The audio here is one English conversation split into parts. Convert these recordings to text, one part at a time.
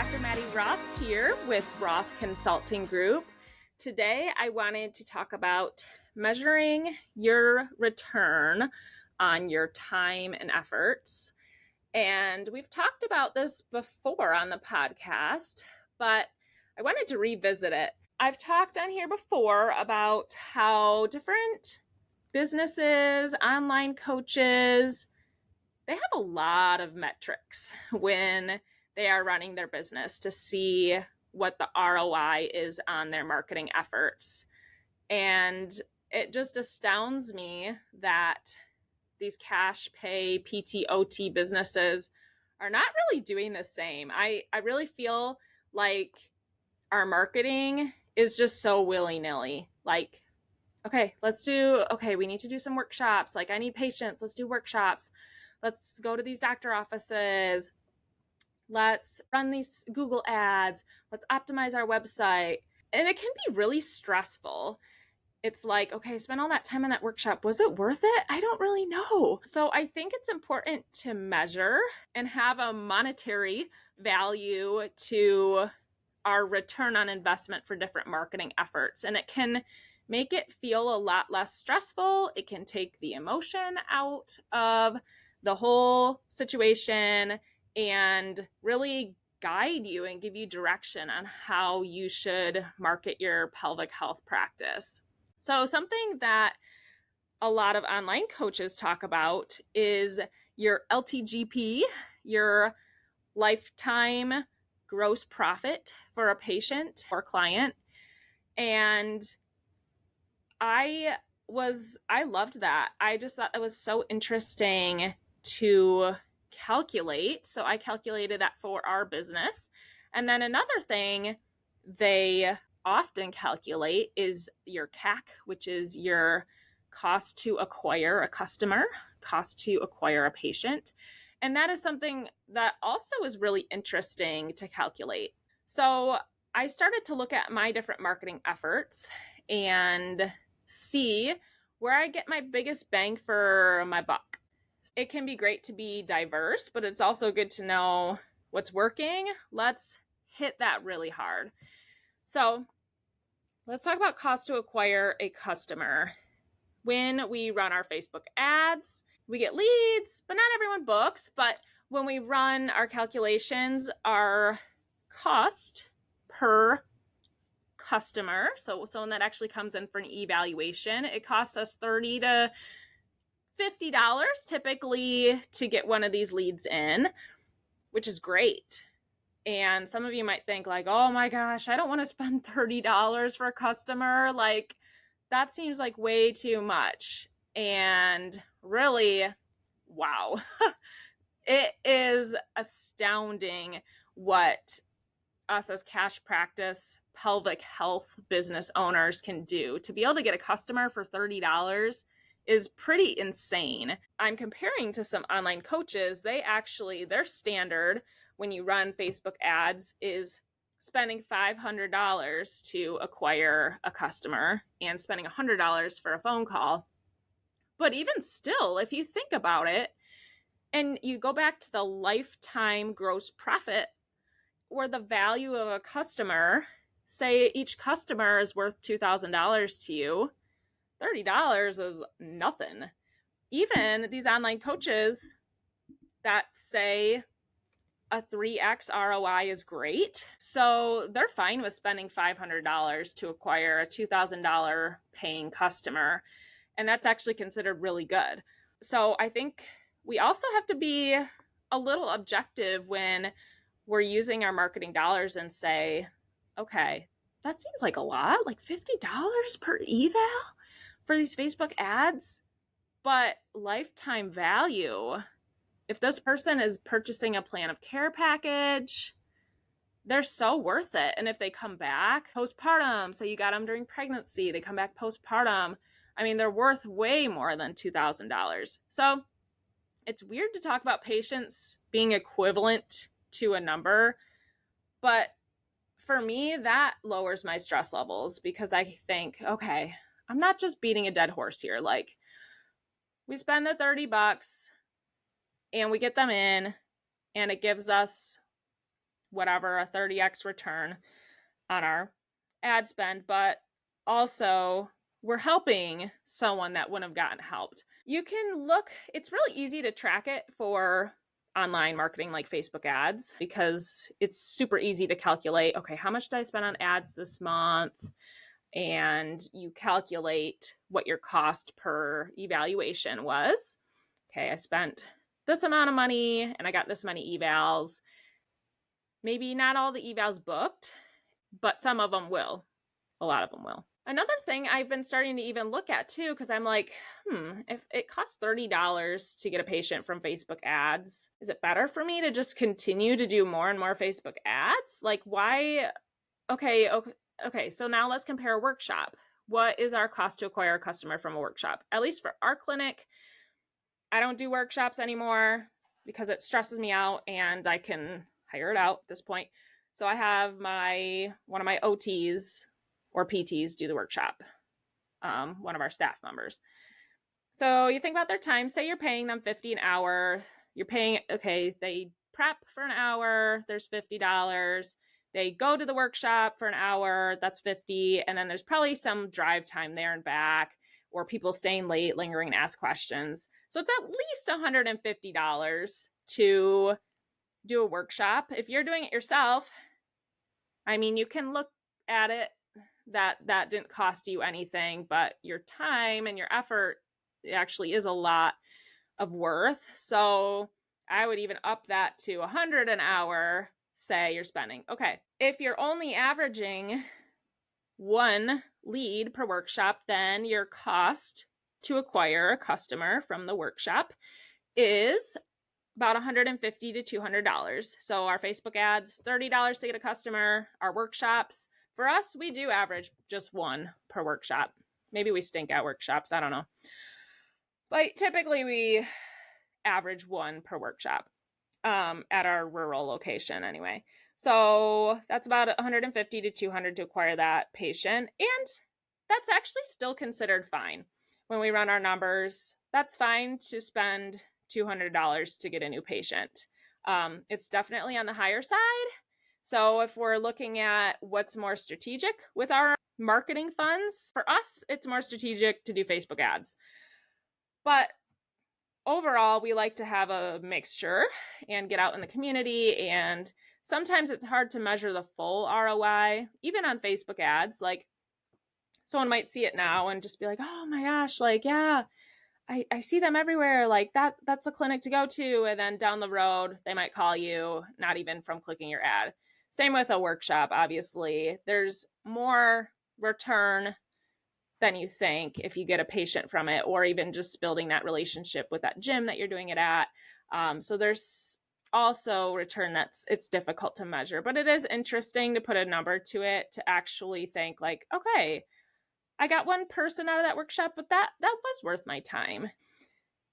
Dr. Maddy Roth here with Roth Consulting Group. Today, I wanted to talk about measuring your return on your time and efforts. And we've talked about this before on the podcast, but I wanted to revisit it. I've talked on here before about how different businesses, online coaches, they have a lot of metrics when they are running their business to see what the ROI is on their marketing efforts. And it just astounds me that these cash pay PTOT businesses are not really doing the same. I really feel like our marketing is just so willy-nilly. Like, okay, we need to do some workshops. Like, I need patients. Let's do workshops. Let's go to these doctor offices. Let's run these Google ads. Let's optimize our website. And it can be really stressful. It's like, okay, spend all that time on that workshop. Was it worth it? I don't really know. So I think it's important to measure and have a monetary value to our return on investment for different marketing efforts. And it can make it feel a lot less stressful. It can take the emotion out of the whole situation and really guide you and give you direction on how you should market your pelvic health practice. So something that a lot of online coaches talk about is your LTGP, your lifetime gross profit for a patient or client. And I loved that. I just thought that was so interesting to calculate. So I calculated that for our business. And then another thing they often calculate is your CAC, which is your cost to acquire a customer, cost to acquire a patient. And that is something that also is really interesting to calculate. So I started to look at my different marketing efforts and see where I get my biggest bang for my buck. It can be great to be diverse, but it's also good to know what's working. Let's hit that really hard. So let's talk about cost to acquire a customer. When we run our Facebook ads, we get leads, but not everyone books. But when we run our calculations, our cost per customer, so someone that actually comes in for an evaluation, it costs us $30 to $50 typically to get one of these leads in, which is great. And some of you might think like, oh my gosh, I don't want to spend $30 for a customer. Like, that seems like way too much. And really, wow, it is astounding what us as cash practice pelvic health business owners can do. To be able to get a customer for $30 is pretty insane. I'm comparing to some online coaches. Their standard when you run Facebook ads is spending $500 to acquire a customer and spending $100 for a phone call. But even still, if you think about it and you go back to the lifetime gross profit or the value of a customer, say each customer is worth $2,000 to you, $30 is nothing. Even these online coaches that say a 3x ROI is great, so they're fine with spending $500 to acquire a $2,000 paying customer, and that's actually considered really good. So I think we also have to be a little objective when we're using our marketing dollars and say, okay, that seems like a lot, like $50 per eval for these Facebook ads, but lifetime value, if this person is purchasing a plan of care package, they're so worth it. And if they come back postpartum, so you got them during pregnancy, they come back postpartum, I mean, they're worth way more than $2,000. So it's weird to talk about patients being equivalent to a number, but for me, that lowers my stress levels because I think, okay, I'm not just beating a dead horse here. Like, we spend the $30 and we get them in and it gives us whatever, a 30x return on our ad spend, but also we're helping someone that wouldn't have gotten helped. You can look, it's really easy to track it for online marketing like Facebook ads because it's super easy to calculate, okay, how much did I spend on ads this month? And you calculate what your cost per evaluation was. Okay, I spent this amount of money and I got this many evals. Maybe not all the evals booked, but some of them will. A lot of them will. Another thing I've been starting to even look at too, because I'm like, if it costs $30 to get a patient from Facebook ads, is it better for me to just continue to do more and more Facebook ads? Like, why? Okay, so now let's compare a workshop. What is our cost to acquire a customer from a workshop? At least for our clinic, I don't do workshops anymore because it stresses me out and I can hire it out at this point. So I have one of my OTs or PTs do the workshop, one of our staff members. So you think about their time, say you're paying them $50 an hour. You're paying, okay, they prep for an hour, there's $50. They go to the workshop for an hour, that's $50. And then there's probably some drive time there and back, or people staying late, lingering, and ask questions. So it's at least $150 to do a workshop. If you're doing it yourself, I mean, you can look at it that didn't cost you anything, but your time and your effort actually is a lot of worth. So I would even up that to $100 an hour, say you're spending. Okay, if you're only averaging one lead per workshop, then your cost to acquire a customer from the workshop is about $150 to $200. So our Facebook ads, $30 to get a customer. Our workshops, for us, we do average just one per workshop. Maybe we stink at workshops, I don't know. But typically we average one per workshop at our rural location anyway. So that's about $150 to $200 to acquire that patient. And that's actually still considered fine. When we run our numbers, that's fine to spend $200 to get a new patient. It's definitely on the higher side. So if we're looking at what's more strategic with our marketing funds, for us, it's more strategic to do Facebook ads. But overall, we like to have a mixture and get out in the community. And sometimes it's hard to measure the full ROI, even on Facebook ads. Like someone might see it now and just be like, oh my gosh, like, yeah, I see them everywhere. Like that's a clinic to go to. And then down the road, they might call you, not even from clicking your ad. Same with a workshop, obviously. There's more return than you think if you get a patient from it, or even just building that relationship with that gym that you're doing it at. So there's also return it's difficult to measure, but it is interesting to put a number to it to actually think like, okay, I got one person out of that workshop, but that was worth my time.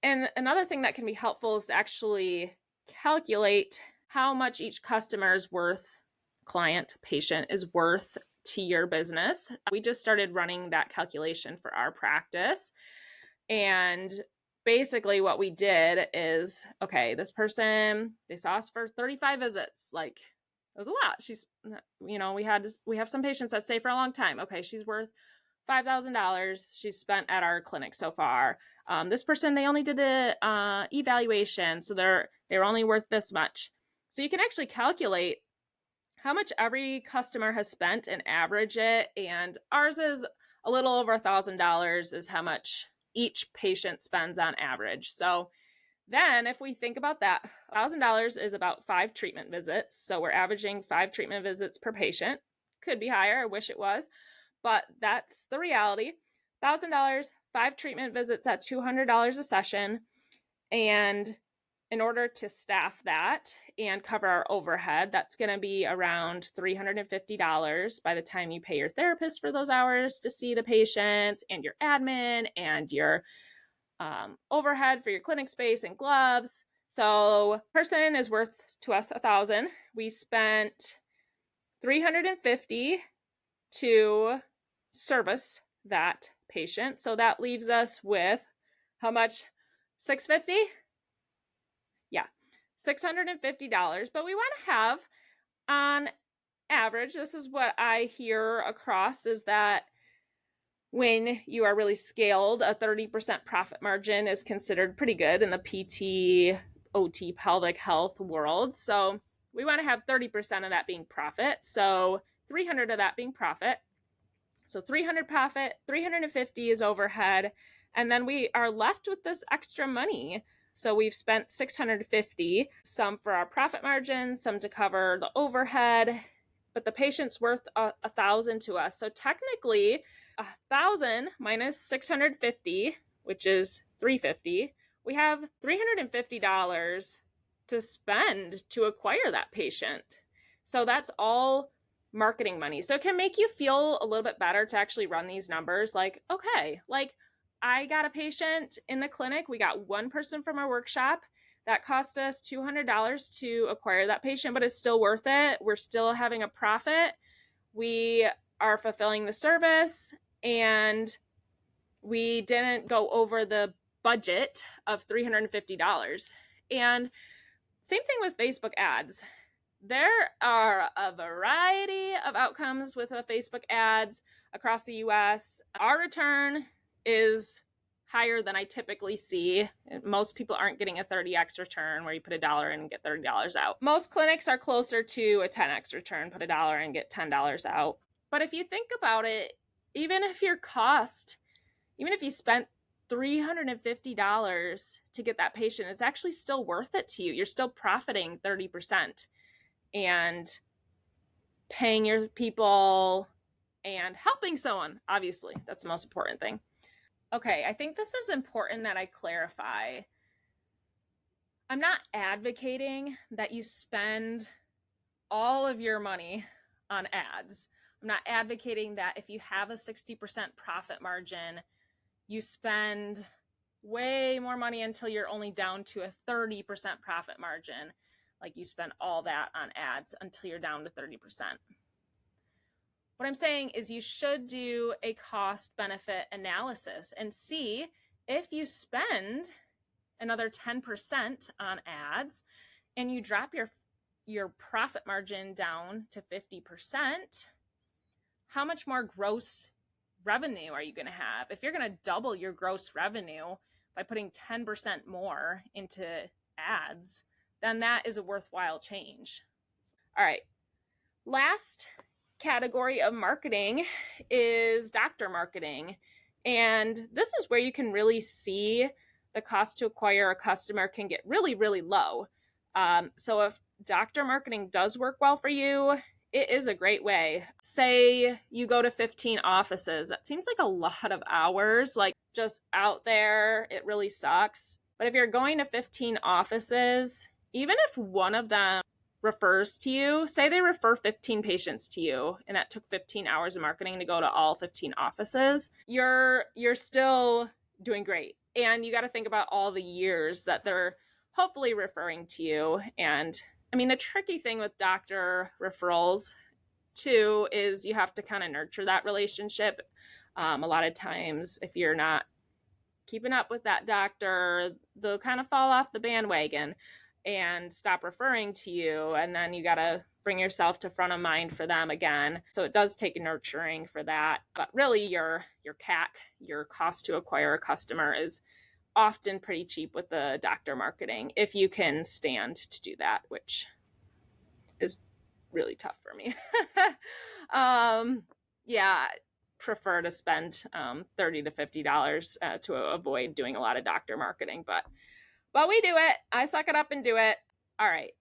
And another thing that can be helpful is to actually calculate how much each customer's client, patient is worth to your business. We just started running that calculation for our practice. And basically what we did is, okay, this person, they saw us for 35 visits. Like it was a lot. She's, we have some patients that stay for a long time. Okay, she's worth $5,000 she's spent at our clinic so far. This person, they only did the evaluation, so they're only worth this much. So you can actually calculate how much every customer has spent and average it. And ours is a little over $1,000 is how much each patient spends on average. So then if we think about that, $1,000 is about 5 treatment visits. So we're averaging 5 treatment visits per patient. Could be higher. I wish it was, but that's the reality. $1,000, 5 treatment visits at $200 a session. And in order to staff that and cover our overhead, that's going to be around $350 by the time you pay your therapist for those hours to see the patients, and your admin and your overhead for your clinic space and gloves. So person is worth to us $1,000. We spent $350 to service that patient. So that leaves us with how much? $650? Yeah, $650. But we want to have on average, this is what I hear across, is that when you are really scaled, a 30% profit margin is considered pretty good in the PT, OT, pelvic health world. So we want to have 30% of that being profit. So 300 of that being profit. So 300 profit, 350 is overhead, and then we are left with this extra money. So we've spent 650, some for our profit margin, some to cover the overhead, but the patient's worth 1,000 to us. So technically, 1,000 minus 650, which is 350, we have $350 to spend to acquire that patient. So that's all marketing money. So it can make you feel a little bit better to actually run these numbers. Like, okay, like I got a patient in the clinic. We got one person from our workshop. That cost us $200 to acquire that patient, but it's still worth it. We're still having a profit. We are fulfilling the service, and we didn't go over the budget of $350. And same thing with Facebook ads. There are a variety of outcomes with Facebook ads across the US. Our return is higher than I typically see. Most people aren't getting a 30x return where you put $1 in and get $30 out. Most clinics are closer to a 10x return, put $1 and get $10 out. But if you think about it, even if you spent $350 to get that patient, it's actually still worth it to you. You're still profiting 30%. And paying your people and helping someone, obviously, that's the most important thing. Okay, I think this is important that I clarify. I'm not advocating that you spend all of your money on ads. I'm not advocating that if you have a 60% profit margin, you spend way more money until you're only down to a 30% profit margin. Like you spend all that on ads until you're down to 30%. What I'm saying is you should do a cost benefit analysis and see if you spend another 10% on ads and you drop your profit margin down to 50%, how much more gross revenue are you going to have? If you're going to double your gross revenue by putting 10% more into ads, then that is a worthwhile change. All right. Last category of marketing is doctor marketing. And this is where you can really see the cost to acquire a customer can get really, really low. So if doctor marketing does work well for you, it is a great way. Say you go to 15 offices. That seems like a lot of hours, like just out there. It really sucks. But if you're going to 15 offices, even if one of them refers to you, say they refer 15 patients to you, and that took 15 hours of marketing to go to all 15 offices, you're still doing great. And you got to think about all the years that they're hopefully referring to you. And I mean, the tricky thing with doctor referrals too is you have to kind of nurture that relationship. A lot of times, if you're not keeping up with that doctor, they'll kind of fall off the bandwagon and stop referring to you. And then you got to bring yourself to front of mind for them again. So it does take nurturing for that. But really your CAC, your cost to acquire a customer, is often pretty cheap with the doctor marketing if you can stand to do that, which is really tough for me. Yeah, prefer to spend $30 to $50 to avoid doing a lot of doctor marketing, but we do it. I suck it up and do it. All right.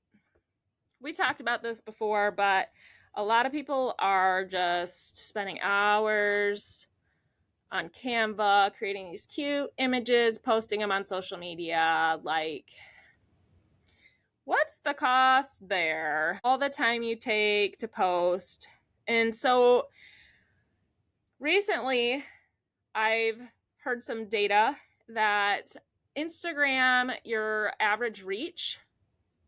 We talked about this before, but a lot of people are just spending hours on Canva, creating these cute images, posting them on social media. Like, what's the cost there? All the time you take to post. And so recently, I've heard some data that Instagram, your average reach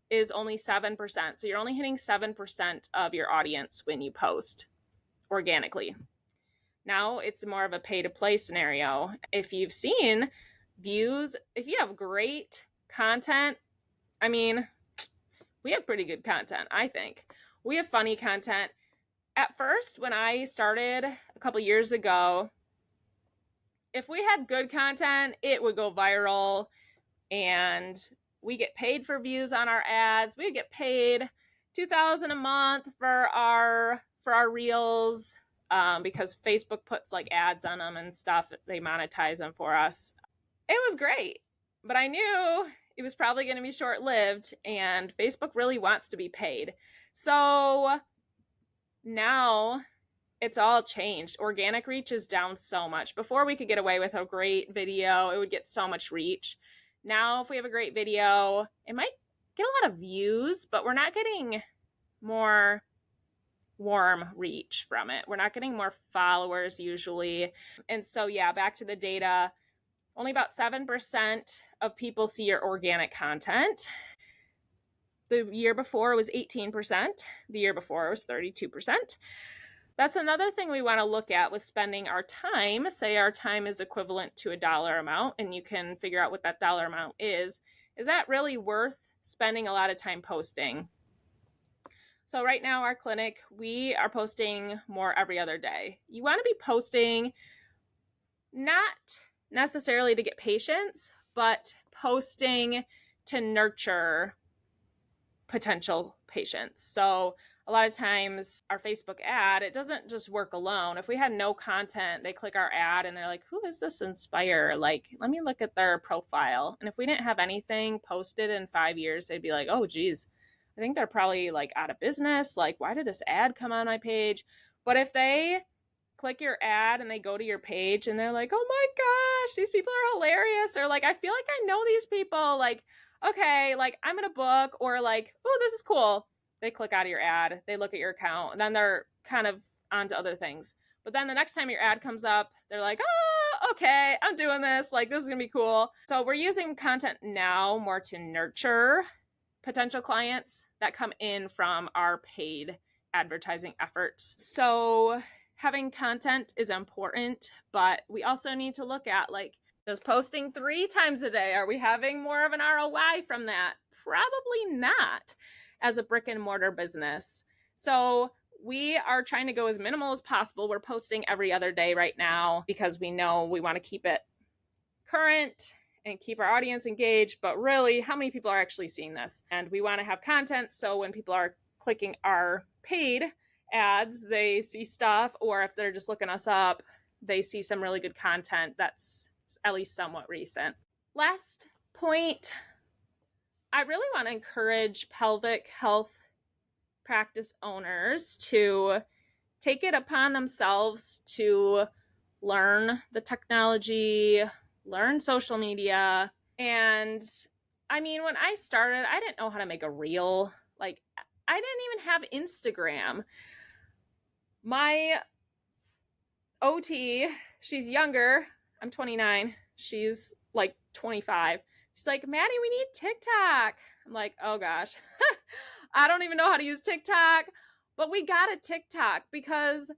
is only 7%. So you're only hitting 7% of your audience when you post organically. Now it's more of a pay to play scenario. If you've seen views, if you have great content, I mean, we have pretty good content, I think. We have funny content. At first, when I started a couple years ago, if we had good content, it would go viral and we get paid for views on our ads. We get paid $2,000 a month for our reels because Facebook puts like ads on them and stuff. They monetize them for us. It was great, but I knew it was probably going to be short-lived, and Facebook really wants to be paid. So now it's all changed. Organic reach is down so much. Before, we could get away with a great video. It would get so much reach. Now, if we have a great video, it might get a lot of views, but we're not getting more warm reach from it. We're not getting more followers usually. And so, yeah, back to the data, only about 7% of people see your organic content. The year before it was 18%. The year before it was 32%. That's another thing we want to look at with spending our time. Say our time is equivalent to a dollar amount, and you can figure out what that dollar amount is. Is that really worth spending a lot of time posting? So right now, our clinic, we are posting more every other day. You want to be posting not necessarily to get patients, but posting to nurture potential patients. So a lot of times our Facebook ad, it doesn't just work alone. If we had no content, they click our ad and they're like, who is this Inspire? Like, let me look at their profile. And if we didn't have anything posted in 5 years, they'd be like, oh, geez, I think they're probably like out of business. Like, why did this ad come on my page? But if they click your ad and they go to your page and they're like, oh my gosh, these people are hilarious. Or like, I feel like I know these people. Like, okay, like I'm in a book, or like, oh, this is cool. They click out of your ad, they look at your account, and then they're kind of onto other things. But then the next time your ad comes up, they're like, oh, okay, I'm doing this. Like, this is gonna be cool. So we're using content now more to nurture potential clients that come in from our paid advertising efforts. So having content is important, but we also need to look at, like, just posting 3 times a day. Are we having more of an ROI from that? Probably not as a brick and mortar business. So we are trying to go as minimal as possible. We're posting every other day right now because we know we want to keep it current and keep our audience engaged. But really, how many people are actually seeing this? And we want to have content so when people are clicking our paid ads, they see stuff, or if they're just looking us up, they see some really good content that's at least somewhat recent. Last point, I really want to encourage pelvic health practice owners to take it upon themselves to learn the technology, learn social media. And I mean, when I started, I didn't know how to make a reel. Like, I didn't even have Instagram. My OT, she's younger. I'm 29. She's like 25. She's like, Maddie, we need TikTok. I'm like, oh gosh, I don't even know how to use TikTok, but we got a TikTok because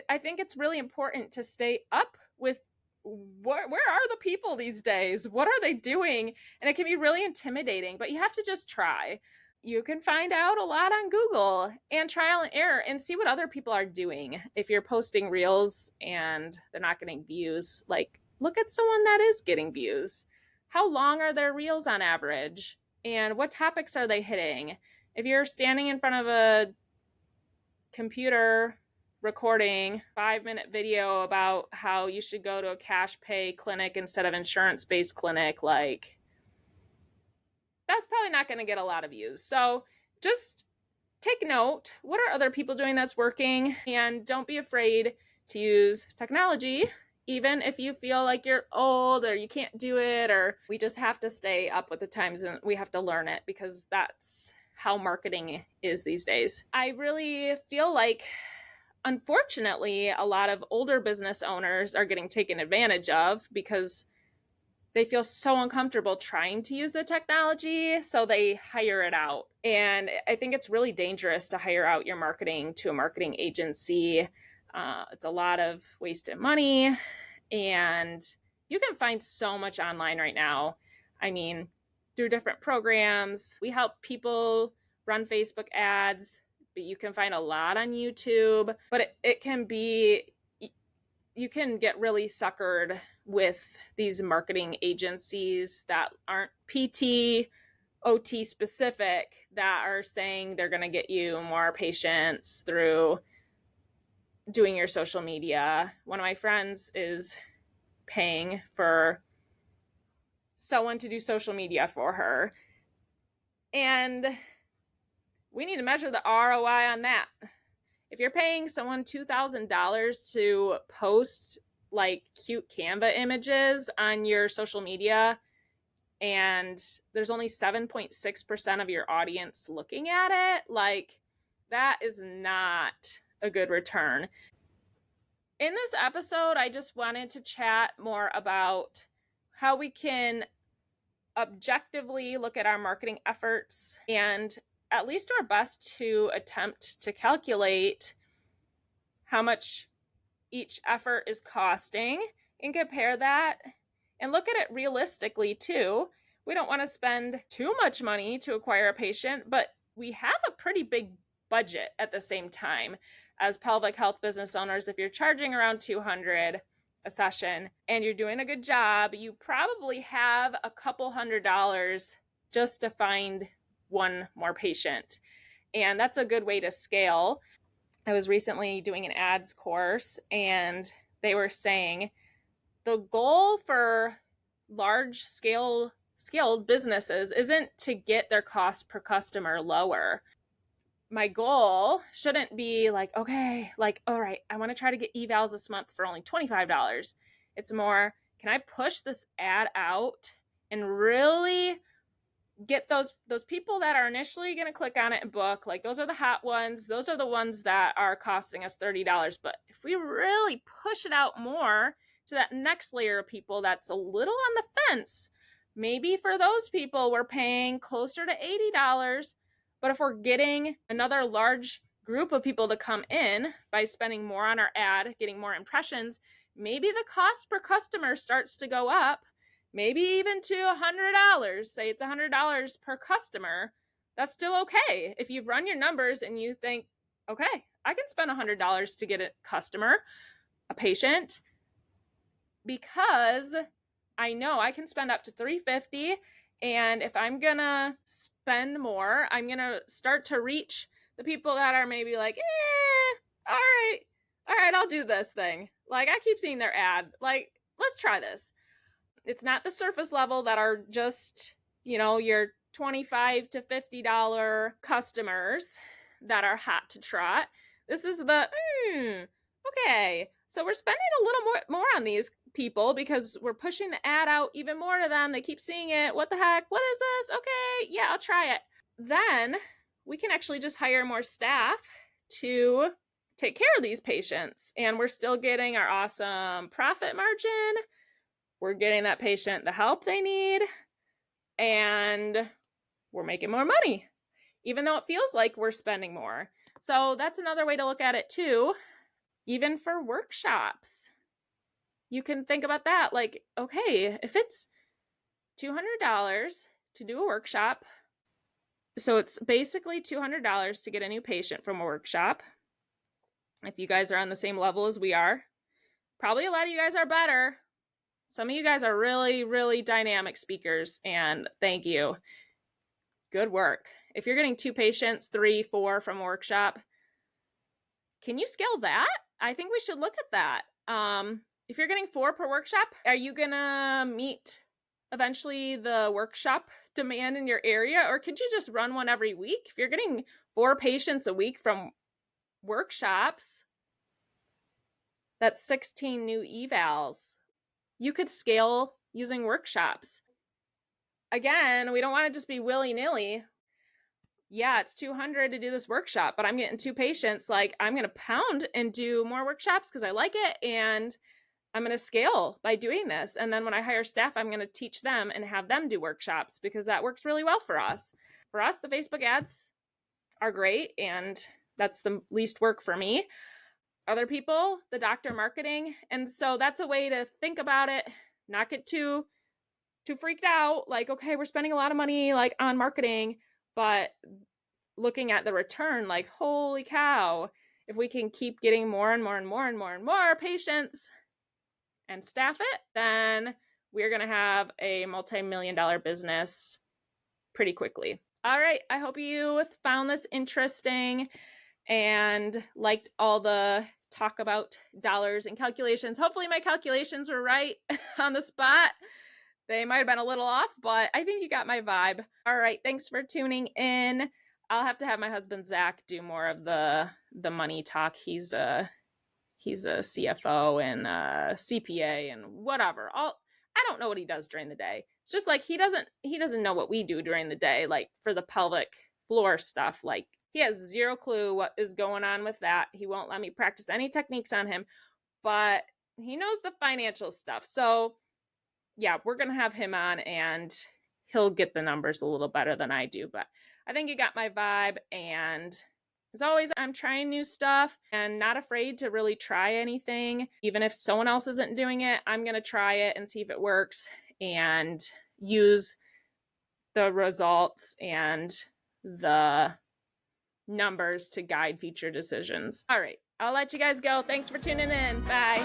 I think it's really important to stay up with where are the people these days? What are they doing? And it can be really intimidating, but you have to just try. You can find out a lot on Google and trial and error and see what other people are doing. If you're posting reels and they're not getting views, like, look at someone that is getting views. How long are their reels on average? And what topics are they hitting? If you're standing in front of a computer recording 5-minute video about how you should go to a cash pay clinic instead of insurance-based clinic, like, that's probably not going to get a lot of views. So just take note. What are other people doing that's working? And don't be afraid to use technology, even if you feel like you're old or you can't do it, or we just have to stay up with the times and we have to learn it because that's how marketing is these days. I really feel like, unfortunately, a lot of older business owners are getting taken advantage of because they feel so uncomfortable trying to use the technology, so they hire it out. And I think it's really dangerous to hire out your marketing to a marketing agency. It's a lot of wasted money, and you can find so much online right now. I mean, through different programs, we help people run Facebook ads but you can find a lot on YouTube. But it can be, you can get really suckered with these marketing agencies that aren't PT, OT specific, that are saying they're going to get you more patients through doing your social media. One of my friends is paying for someone to do social media for her. And we need to measure the ROI on that. If you're paying someone $2,000 to post like cute Canva images on your social media, and there's only 7.6% of your audience looking at it, like, that is not a good return. In this episode, I just wanted to chat more about how we can objectively look at our marketing efforts and at least do our best to attempt to calculate how much each effort is costing and compare that and look at it realistically too. We don't want to spend too much money to acquire a patient, but we have a pretty big budget at the same time. As pelvic health business owners, if you're charging around $200 a session and you're doing a good job, you probably have a couple $100 just to find one more patient. And that's a good way to scale. I was recently doing an ads course, and they were saying the goal for large scaled businesses isn't to get their cost per customer lower. My goal shouldn't be like, okay, like, all right, I want to try to get evals this month for only $25. It's more, can I push this ad out and really get those people that are initially going to click on it and book? Like, those are the hot ones. Those are the ones that are costing us $30. But if we really push it out more to that next layer of people that's a little on the fence, maybe for those people we're paying closer to $80. But if we're getting another large group of people to come in by spending more on our ad, getting more impressions, maybe the cost per customer starts to go up, maybe even to $100. Say it's $100 per customer. That's still okay. If you've run your numbers and you think, okay, I can spend $100 to get a customer, a patient, because I know I can spend up to $350. And if I'm going to spend more, I'm going to start to reach the people that are maybe like, all right, I'll do this thing. Like, I keep seeing their ad. Like, let's try this. It's not the surface level that are just, your $25 to $50 customers that are hot to trot. This is the, okay. So we're spending a little more on these people because we're pushing the ad out even more to them. They keep seeing it. What the heck? What is this? Okay, yeah, I'll try it. Then we can actually just hire more staff to take care of these patients. And we're still getting our awesome profit margin. We're getting that patient the help they need. And we're making more money, even though it feels like we're spending more. So that's another way to look at it too. Even for workshops, you can think about that. Like, okay, if it's $200 to do a workshop, so it's basically $200 to get a new patient from a workshop. If you guys are on the same level as we are, probably a lot of you guys are better. Some of you guys are really, really dynamic speakers, and thank you. Good work. If you're getting 2 patients, 3, 4 from a workshop, can you scale that? I think we should look at that. If you're getting 4 per workshop, are you gonna meet eventually the workshop demand in your area, or could you just run one every week? If you're getting 4 patients a week from workshops, that's 16 new evals. You could scale using workshops. Again, we don't want to just be willy-nilly. Yeah, it's $200 to do this workshop, but I'm getting 2 patients. Like, I'm going to pound and do more workshops because I like it, and I'm going to scale by doing this. And then when I hire staff, I'm going to teach them and have them do workshops because that works really well for us. For us, the Facebook ads are great, and that's the least work for me. Other people, the doctor marketing. And so that's a way to think about it, not get too freaked out. Like, okay, we're spending a lot of money like on marketing, but looking at the return like, holy cow, if we can keep getting more and more and more and more and more patients and staff it, then we're going to have a multi-million-dollar business pretty quickly. All right, I hope you found this interesting and liked all the talk about dollars and calculations. Hopefully my calculations were right on the spot. They might have been a little off, but I think you got my vibe. All right, thanks for tuning in. I'll have to have my husband Zach do more of the money talk. He's a CFO and a CPA and whatever. I don't know what he does during the day. It's just like he doesn't know what we do during the day, like for the pelvic floor stuff. Like he has zero clue what is going on with that. He won't let me practice any techniques on him, but he knows the financial stuff. So yeah, we're going to have him on and he'll get the numbers a little better than I do, but I think you got my vibe. And as always, I'm trying new stuff and not afraid to really try anything. Even if someone else isn't doing it, I'm going to try it and see if it works and use the results and the numbers to guide future decisions. All right, I'll let you guys go. Thanks for tuning in. Bye.